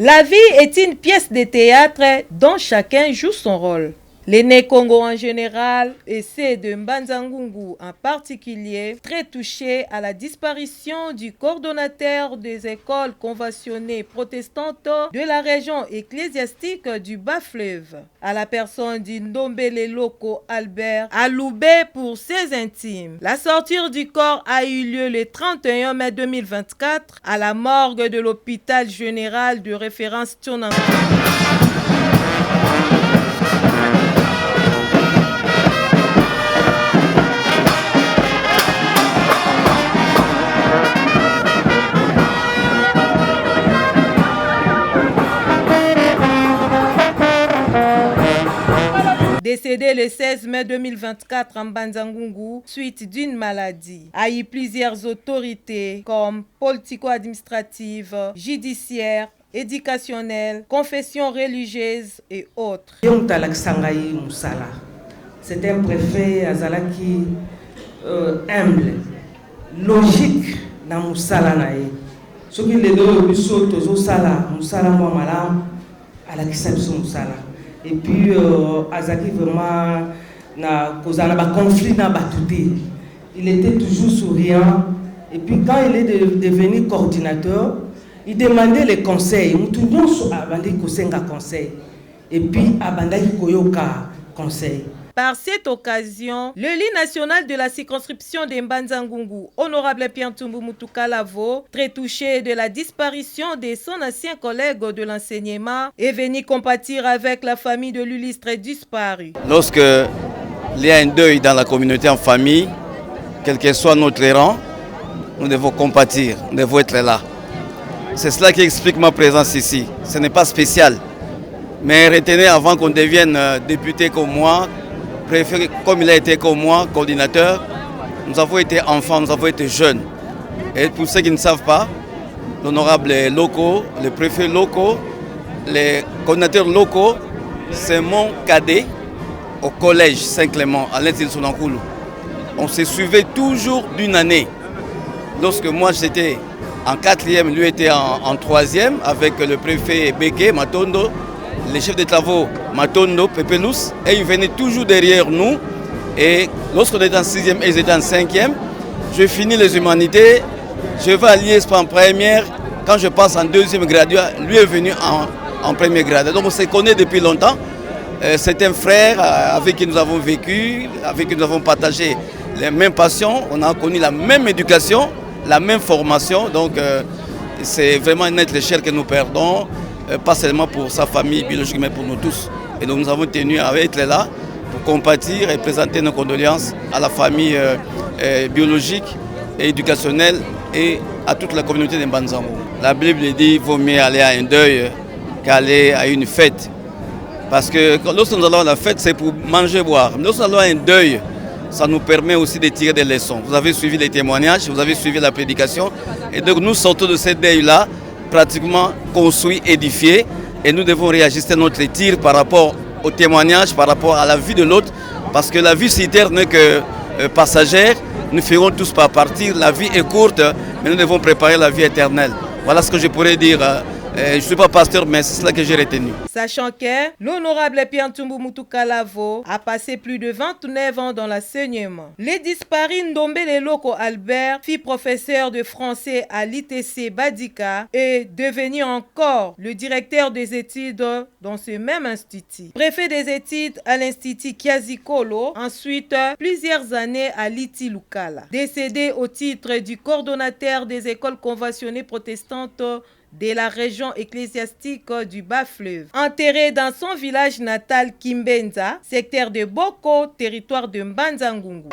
La vie est une pièce de théâtre dont chacun joue son rôle. Les Congo en général et ceux de Mbanza-Ngungu en particulier, très touchés à la disparition du coordonnateur des écoles conventionnées protestantes de la région ecclésiastique du Bas-Fleuve, à la personne du Ndombele Loko Albert Aloubé pour ses intimes. La sortie du corps a eu lieu le 31 mai 2024 à la morgue de l'hôpital général de référence Tchonango. Décédé le 16 mai 2024 en Mbanza-Ngungu suite d'une maladie. A eu plusieurs autorités comme politico-administratives, judiciaires, éducationnelles, confessions religieuses et autres. C'est un préfet azalaki humble, logique dans Moussala nae. Ce qui les deux biso tozo sala, Moussala moi malam, à la kisabso Moussala. Et puis azaki vraiment na kozana ba conflit na batouté. Il était toujours souriant. Et puis quand il est devenu coordinateur, il demandait les conseils. Moutounion so abandi kosenga conseil. Et puis abandaki koyoka conseil. Par cette occasion, le lit national de la circonscription de Mbanza-Ngungu, honorable Pierre Tumbu Mutuka Lavo, très touché de la disparition de son ancien collègue de l'enseignement, est venu compatir avec la famille de l'illustre disparu. Lorsque il y a un deuil dans la communauté en famille, quel que soit notre rang, nous devons compatir, nous devons être là. C'est cela qui explique ma présence ici. Ce n'est pas spécial. Mais retenez, avant qu'on devienne député comme moi, préfet comme il a été comme moi, coordinateur, nous avons été enfants, nous avons été jeunes. Et pour ceux qui ne savent pas, l'honorable locaux, les préfets locaux, les coordinateurs locaux, c'est mon cadet au collège Saint-Clément, à l'Institut Sonankoulou. On se suivait toujours d'une année. Lorsque moi j'étais en 4e, lui était en 3e, avec le préfet Béké, Matondo, les chefs de travaux Matondo, Pepelous, et ils venaient toujours derrière nous. Et lorsqu'on était en 6e et ils étaient en 5e, je finis les humanités, je vais à l'IESP en première. Quand je passe en 2e grade, lui est venu en premier grade. Donc on se connaît depuis longtemps. C'est un frère avec qui nous avons vécu, avec qui nous avons partagé les mêmes passions. On a connu la même éducation, la même formation. Donc c'est vraiment une être cher que nous perdons. Pas seulement pour sa famille biologique, mais pour nous tous. Et donc nous avons tenu à être là pour compatir et présenter nos condoléances à la famille biologique et éducationnelle et à toute la communauté de Mbanza-Ngungu. La Bible dit qu'il vaut mieux aller à un deuil qu'aller à une fête. Parce que lorsque nous allons à la fête, c'est pour manger et boire. Mais lorsque nous allons à un deuil, ça nous permet aussi de tirer des leçons. Vous avez suivi les témoignages, vous avez suivi la prédication. Et donc nous sortons de ce deuil-là pratiquement construit, édifié, et nous devons réajuster notre tir par rapport au témoignage, par rapport à la vie de l'autre, parce que la vie sur terre n'est que passagère, nous ferons tous pas partir, la vie est courte, mais nous devons préparer la vie éternelle. Voilà ce que je pourrais dire. Je ne suis pas pasteur, mais c'est cela que j'ai retenu. Sachant que l'honorable Pierre Tumbu Mutuka Lavo a passé plus de 29 ans dans l'enseignement. Les disparus Ndombele Loko Albert fut professeur de français à l'ITC Badika et devenu encore le directeur des études dans ce même institut. Préfet des études à l'Institut Kiazikolo, ensuite plusieurs années à l'ITI Lukala. Décédé au titre du coordonnateur des écoles conventionnées protestantes de la région ecclésiastique du Bas-Fleuve. Enterré dans son village natal Kimbenza, secteur de Boko, territoire de Mbanza-Ngungu.